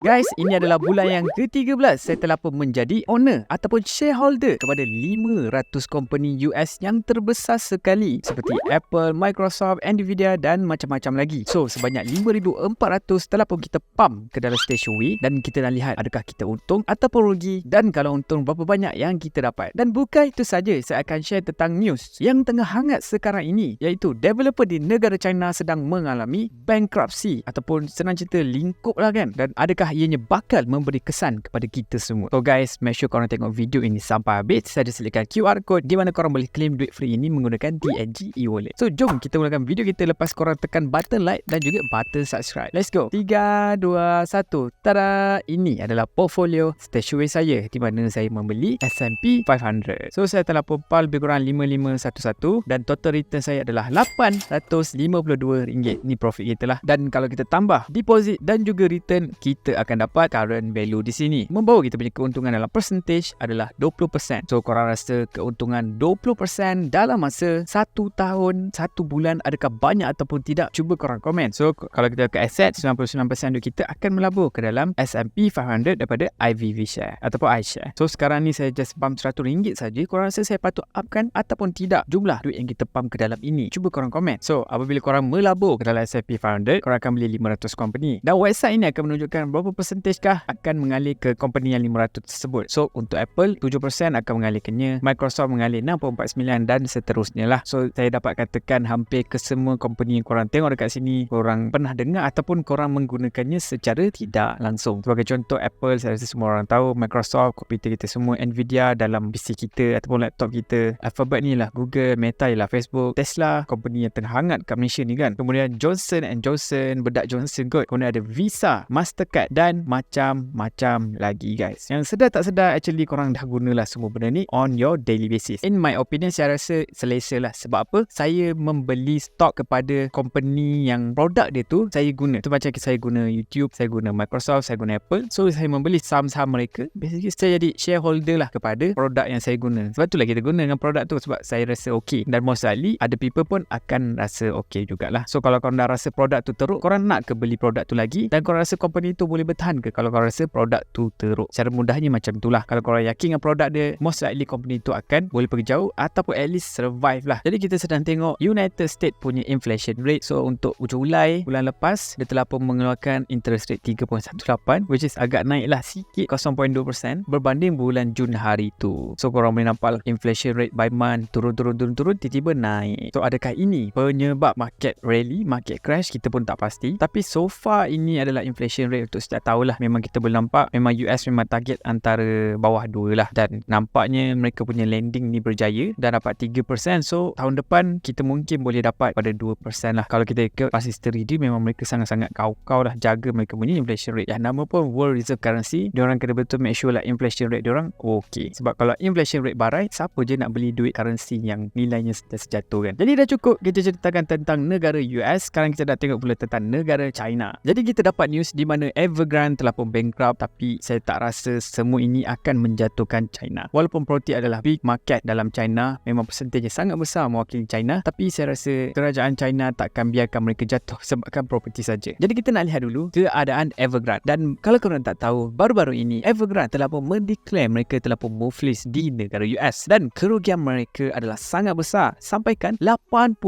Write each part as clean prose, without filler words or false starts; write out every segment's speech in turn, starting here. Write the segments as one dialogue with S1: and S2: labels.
S1: Guys, ini adalah bulan yang ke-13 saya telah pun menjadi owner ataupun shareholder kepada 500 company US yang terbesar sekali seperti Apple, Microsoft, Nvidia dan macam-macam lagi. So, sebanyak 5,400 telah pun kita pump ke dalam Stashaway dan kita nak lihat adakah kita untung ataupun rugi, dan kalau untung berapa banyak yang kita dapat. Dan bukan itu saja, saya akan share tentang news yang tengah hangat sekarang ini, iaitu developer di negara China sedang mengalami bankruptcy ataupun senang cerita lingkup lah kan, dan adakah ianya bakal memberi kesan kepada kita semua. So guys, make sure korang tengok video ini sampai habis. Saya ada selitkan QR code di mana korang boleh claim duit free ini menggunakan TNG e-wallet. So jom kita mulakan video kita lepas korang tekan button like dan juga button subscribe. Let's go. 3, 2, 1. Tada! Ini adalah portfolio Stashaway saya di mana saya membeli S&P 500. So saya telah pumpal lebih kurang 5511 dan total return saya adalah RM852. Ni profit kita lah. Dan kalau kita tambah deposit dan juga return, kita akan dapat current value di sini. Membawa kita punya keuntungan dalam percentage adalah 20%. So korang rasa keuntungan 20% dalam masa 1 tahun, 1 bulan adakah banyak ataupun tidak? Cuba korang komen. So kalau kita ke asset, 99% duit kita akan melabur ke dalam S&P 500 daripada IVV share ataupun iShare. So sekarang ni saya just pump RM100 saja. Korang rasa saya patut upkan ataupun tidak jumlah duit yang kita pump ke dalam ini? Cuba korang komen. So apabila korang melabur ke dalam S&P 500, korang akan beli 500 company dan website ini akan menunjukkan berapa percentage kah akan mengalir ke company yang 500 tersebut. So untuk Apple 7% akan mengalirkannya, Microsoft mengalir 6.49 dan seterusnya lah. So saya dapat katakan hampir ke semua company yang korang tengok dekat sini korang pernah dengar ataupun korang menggunakannya secara tidak langsung. Sebagai contoh, Apple saya rasa semua orang tahu, Microsoft komputer kita semua, Nvidia dalam PC kita ataupun laptop kita, Alphabet ni lah Google, Meta ialah Facebook, Tesla company yang tengah hangat kat Malaysia ni kan. Kemudian Johnson & Johnson, bedak Johnson kot. Kemudian ada Visa, Mastercard dan macam-macam lagi guys. Yang sedar tak sedar actually korang dah gunalah semua benda ni on your daily basis. In my opinion, saya rasa selesa lah. Sebab apa? Saya membeli stok kepada company yang produk dia tu saya guna. Tu macam saya guna YouTube, saya guna Microsoft, saya guna Apple. So saya membeli saham-saham mereka. Basically saya jadi shareholder lah kepada produk yang saya guna. Sebab itulah kita guna dengan produk tu, sebab saya rasa okey. Dan most likely ada people pun akan rasa okey jugalah. So kalau korang dah rasa produk tu teruk, korang nak ke beli produk tu lagi? Dan korang rasa company tu boleh bertahan ke kalau korang rasa produk tu teruk? Secara mudahnya macam itulah. Kalau korang yakin dengan produk dia, most likely company tu akan boleh pergi jauh ataupun at least survive lah. Jadi kita sedang tengok United States punya inflation rate. So untuk Julai bulan lepas, dia telah pun mengeluarkan interest rate 3.18, which is agak naik lah sikit, 0.2% berbanding bulan Jun hari tu. So korang boleh nampak lah, inflation rate by month turun, tiba-tiba naik. So adakah ini penyebab market rally, market crash? Kita pun tak pasti. Tapi so far ini adalah inflation rate untuk setiap tahun lah. Memang kita boleh nampak memang US memang target antara bawah 2 lah, dan nampaknya mereka punya lending ni berjaya dan dapat 3%. So tahun depan kita mungkin boleh dapat pada 2% lah. Kalau kita ikut past history dia, memang mereka sangat-sangat kau-kau lah jaga mereka punya inflation rate. Yang nama pun World Reserve Currency. Diorang kena betul make sure lah inflation rate diorang okay. Sebab kalau inflation rate barai, siapa je nak beli duit currency yang nilainya sejatuh kan. Jadi dah cukup kita ceritakan tentang negara US. Sekarang kita dah tengok pula tentang negara China. Jadi kita dapat news di mana Evergrande telah pun bankrupt, tapi saya tak rasa semua ini akan menjatuhkan China. Walaupun property adalah big market dalam China, memang persentajnya sangat besar mewakili China, tapi saya rasa kerajaan China takkan biarkan mereka jatuh sebabkan property saja. Jadi kita nak lihat dulu keadaan Evergrande. Dan kalau korang tak tahu, baru-baru ini Evergrande telah pun mendeclare mereka telah pun move list di negara US dan kerugian mereka adalah sangat besar, sampaikan 81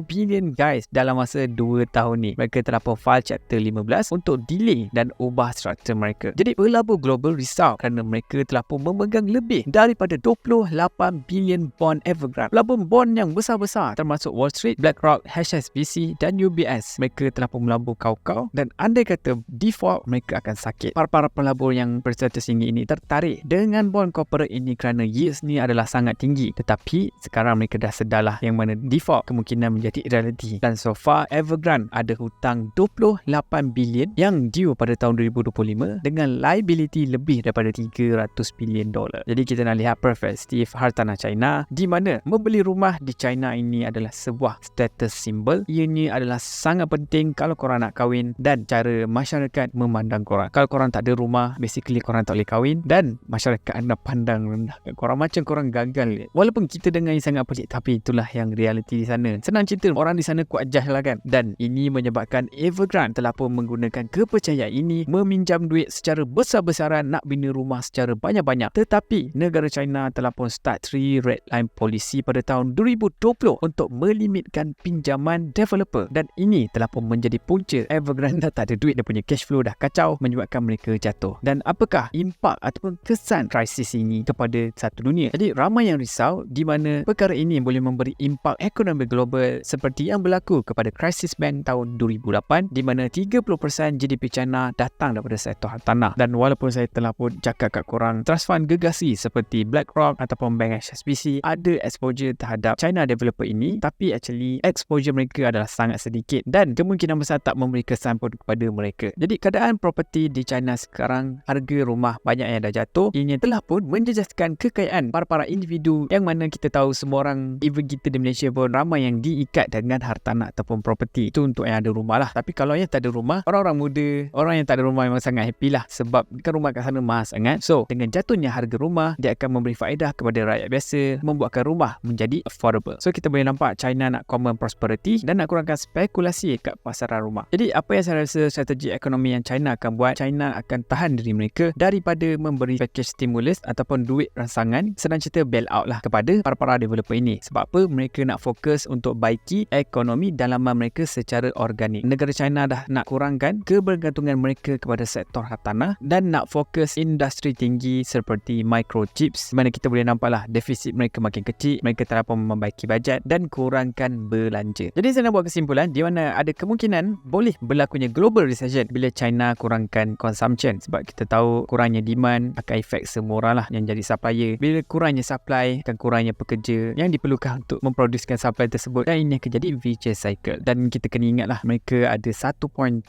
S1: bilion guys dalam masa 2 tahun ni. Mereka telah pun file chapter 15 untuk delay dan ubah struktur mereka. Jadi pelabur global risau kerana mereka telah pun memegang lebih daripada 28 bilion bond Evergrande. Pelabur bond yang besar-besar termasuk Wall Street, BlackRock, HSBC dan UBS. Mereka telah pun melabur kau-kau, dan andai kata default, mereka akan sakit. Para pelabur yang berstatus tinggi ini tertarik dengan bond corporate ini kerana yields ni adalah sangat tinggi. Tetapi sekarang mereka dah sedarlah yang mana default kemungkinan menjadi reality. Dan so far Evergrande ada hutang 28 bilion yang due pada tahun 2025 dengan liability lebih daripada 300 bilion dolar. Jadi kita nak lihat perspektif hartanah China, di mana membeli rumah di China ini adalah sebuah status symbol. Ianya adalah sangat penting kalau korang nak kahwin dan cara masyarakat memandang korang. Kalau korang tak ada rumah, basically korang tak boleh kahwin dan masyarakat anda pandang rendah korang, macam korang gagal. Walaupun kita dengar ini sangat pelik, tapi itulah yang realiti di sana. Senang cerita, orang di sana kuat jah lah kan. Dan ini menyebabkan Evergrande telah pun menggunakan kepercayaan berjaya ini meminjam duit secara besar-besaran nak bina rumah secara banyak-banyak. Tetapi negara China telah pun start 3 red line policy pada tahun 2020 untuk melimitkan pinjaman developer, dan ini telah pun menjadi punca Evergrande dah tak ada duit, dia punya cash flow dah kacau, menyebabkan mereka jatuh. Dan apakah impak ataupun kesan krisis ini kepada satu dunia? Jadi ramai yang risau di mana perkara ini boleh memberi impak ekonomi global seperti yang berlaku kepada krisis bank tahun 2008 di mana 30% GDP China datang daripada sektor hartanah. Dan walaupun saya telah pun cakap kat korang, trust fund gegasi seperti BlackRock ataupun bank HSBC ada exposure terhadap China developer ini, tapi actually exposure mereka adalah sangat sedikit dan kemungkinan besar tak memberi kesan pun kepada mereka. Jadi keadaan properti di China sekarang, harga rumah banyak yang dah jatuh. Ini telah pun menjejaskan kekayaan para individu yang mana kita tahu semua orang, even kita di Malaysia pun ramai yang diikat dengan hartanah ataupun properti. Itu untuk yang ada rumah lah. Tapi kalau yang tak ada rumah, orang-orang muda, orang yang tak ada rumah memang sangat happy lah sebab kan rumah kat sana mahal sangat. So dengan jatuhnya harga rumah, dia akan memberi faedah kepada rakyat biasa, membuatkan rumah menjadi affordable. So kita boleh nampak China nak common prosperity dan nak kurangkan spekulasi kat pasaran rumah. Jadi apa yang saya rasa strategi ekonomi yang China akan buat, China akan tahan diri mereka daripada memberi package stimulus ataupun duit rangsangan, senang cerita bail out lah kepada para developer ini. Sebab apa? Mereka nak fokus untuk baiki ekonomi dalaman mereka secara organik. Negara China dah nak kurangkan kebergantungan mereka kepada sektor hartanah dan nak fokus industri tinggi seperti microchips, mana kita boleh nampak lah defisit mereka makin kecil, mereka telah pun membaiki bajet dan kurangkan belanja. Jadi saya nak buat kesimpulan di mana ada kemungkinan boleh berlakunya global recession bila China kurangkan consumption, sebab kita tahu kurangnya demand akan efek semua orang lah yang jadi supplier. Bila kurangnya supply akan kurangnya pekerja yang diperlukan untuk memproducekan supply tersebut, dan ini akan jadi vicious cycle. Dan kita kena ingat lah mereka ada 1.3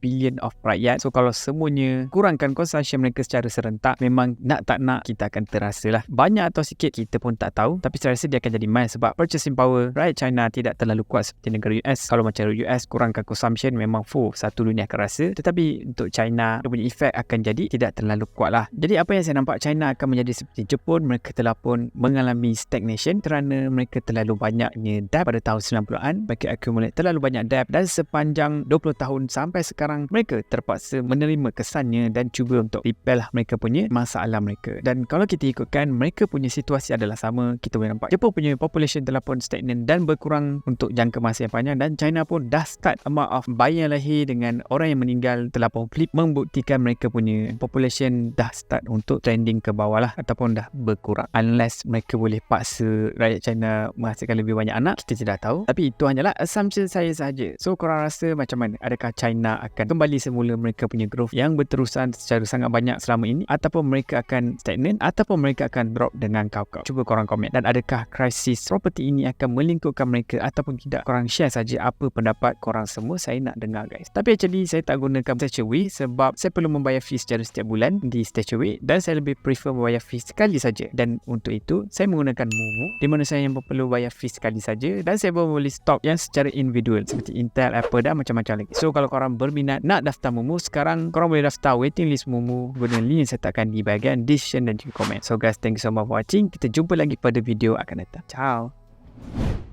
S1: billion of rakyat. So kalau semuanya kurangkan consumption mereka secara serentak, memang nak tak nak kita akan terasa lah. Banyak atau sikit kita pun tak tahu, tapi saya rasa dia akan jadi main sebab purchasing power rakyat China tidak terlalu kuat seperti negara US. Kalau macam US kurangkan consumption memang full satu dunia akan rasa, tetapi untuk China dia punya efek akan jadi tidak terlalu kuat lah. Jadi apa yang saya nampak, China akan menjadi seperti Jepun. Mereka telah pun mengalami stagnation kerana mereka terlalu banyaknya debt pada tahun 90-an. Mereka accumulate terlalu banyak debt dan sepanjang 20 tahun sampai sekarang mereka terpaksa menerima kesannya dan cuba untuk repair lah mereka punya masalah mereka. Dan kalau kita ikutkan mereka punya situasi adalah sama, kita boleh nampak Jepun punya population telah pun stagnan dan berkurang untuk jangka masa yang panjang, dan China pun dah start amount of bayi yang lahir dengan orang yang meninggal telah pun flip, membuktikan mereka punya population dah start untuk trending ke bawah lah ataupun dah berkurang. Unless mereka boleh paksa rakyat China menghasilkan lebih banyak anak, kita tidak tahu. Tapi itu hanyalah assumption saya sahaja. So korang rasa macam mana? Adakah China akan kembali semula mereka punya growth yang berterusan secara sangat banyak selama ini, ataupun mereka akan stagnan, ataupun mereka akan drop dengan kau-kau? Cuba korang komen. Dan adakah krisis property ini akan melingkupkan mereka ataupun tidak? Korang share saja apa pendapat korang semua, saya nak dengar guys. Tapi actually saya tak gunakan Stashaway sebab saya perlu membayar fee secara setiap bulan di Stashaway dan saya lebih prefer membayar fee sekali saja. Dan untuk itu saya menggunakan Momo di mana saya yang perlu bayar fee sekali saja, dan saya baru boleh stok yang secara individual seperti Intel, Apple dan macam-macam lagi. So kalau korang berminat nak daftar Momo sekarang, korang boleh daftar waiting list Momo guna link yang saya letakkan di bahagian description dan juga komen. So guys, thank you so much for watching. Kita jumpa lagi pada video akan datang. Ciao.